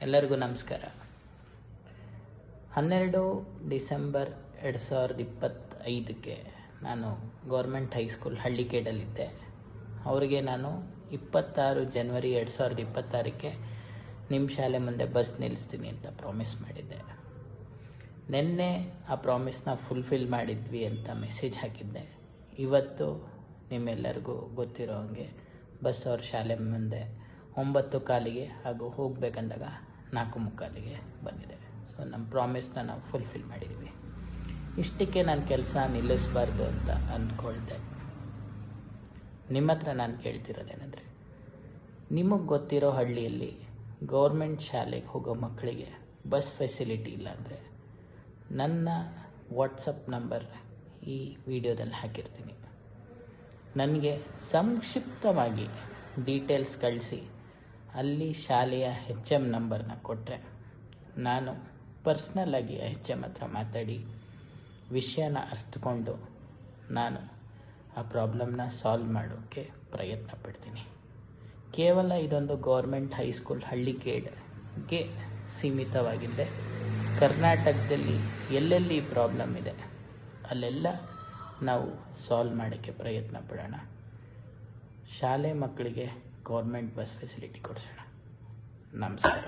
ಎಲ್ಲರಿಗೂ ನಮಸ್ಕಾರ. 12 ಡಿಸೆಂಬರ್ 2025ಕ್ಕೆ ನಾನು ಗೌರ್ಮೆಂಟ್ ಹೈಸ್ಕೂಲ್ ಹಳ್ಳಿಕೇಡಲ್ಲಿದ್ದೆ. ಅವರಿಗೆ ನಾನು 26 ಜನವರಿ 2026ಕ್ಕೆ ನಿಮ್ಮ ಶಾಲೆ ಮುಂದೆ ಬಸ್ ನಿಲ್ಲಿಸ್ತೀನಿ ಅಂತ ಪ್ರಾಮಿಸ್ ಮಾಡಿದ್ದೆ. ನಿನ್ನೆ ಆ ಪ್ರಾಮಿಸ್ನ ಫುಲ್ಫಿಲ್ ಮಾಡಿದ್ವಿ ಅಂತ ಮೆಸೇಜ್ ಹಾಕಿದ್ದೆ. ಇವತ್ತು ನಿಮ್ಮೆಲ್ಲರಿಗೂ ಗೊತ್ತಿರೋ ಹಾಗೆ ಬಸ್ ಅವ್ರ ಶಾಲೆ ಮುಂದೆ 9:15 ಹಾಗೂ ಹೋಗಬೇಕಂದಾಗ 4:45 ಬಂದಿದೆ. ಸೊ ನಮ್ಮ ಪ್ರಾಮಿಸ್ನ ನಾವು ಫುಲ್ಫಿಲ್ ಮಾಡಿದ್ವಿ. ಇಷ್ಟಕ್ಕೆ ನಾನು ಕೆಲಸ ನಿಲ್ಲಿಸಬಾರ್ದು ಅಂತ ಅಂದ್ಕೊಳ್ದೆ. ನಿಮ್ಮ ಹತ್ರ ನಾನು ಕೇಳ್ತಿರೋದೇನೆಂದರೆ, ನಿಮಗೆ ಗೊತ್ತಿರೋ ಹಳ್ಳಿಯಲ್ಲಿ ಗೌರ್ಮೆಂಟ್ ಶಾಲೆಗೆ ಹೋಗೋ ಮಕ್ಕಳಿಗೆ ಬಸ್ ಫೆಸಿಲಿಟಿ ಇಲ್ಲಾಂದರೆ ನನ್ನ ವಾಟ್ಸಪ್ ನಂಬರ್ ಈ ವಿಡಿಯೋದಲ್ಲಿ ಹಾಕಿರ್ತೀನಿ. ನನಗೆ ಸಂಕ್ಷಿಪ್ತವಾಗಿ ಡೀಟೇಲ್ಸ್ ಕಳಿಸಿ ಅಲ್ಲಿ ಶಾಲೆಯ HM ನಂಬರ್ನ ಕೊಟ್ಟರೆ ನಾನು ಪರ್ಸ್ನಲ್ಲಾಗಿ HM ಹತ್ರ ಮಾತಾಡಿ ವಿಷಯನ ಅರ್ಥಕೊಂಡು ನಾನು ಆ ಪ್ರಾಬ್ಲಮ್ನ ಸಾಲ್ವ್ ಮಾಡೋಕ್ಕೆ ಪ್ರಯತ್ನ ಪಡ್ತೀನಿ. ಕೇವಲ ಇದೊಂದು ಗೌರ್ಮೆಂಟ್ ಹೈಸ್ಕೂಲ್ ಹಳ್ಳಿಕೇಡ್ಗೆ ಸೀಮಿತವಾಗಿದ್ದೆ. ಕರ್ನಾಟಕದಲ್ಲಿ ಎಲ್ಲೆಲ್ಲಿ ಪ್ರಾಬ್ಲಮ್ ಇದೆ ಅಲ್ಲೆಲ್ಲ ನಾವು ಸಾಲ್ವ್ ಮಾಡೋಕ್ಕೆ ಪ್ರಯತ್ನ ಪಡೋಣ. ಶಾಲೆ ಮಕ್ಕಳಿಗೆ ಗೌರ್ಮೆಂಟ್ ಬಸ್ ಫೆಸಿಲಿಟಿ ಕೊಡಿಸೋಣ. ನಮಸ್ಕಾರ.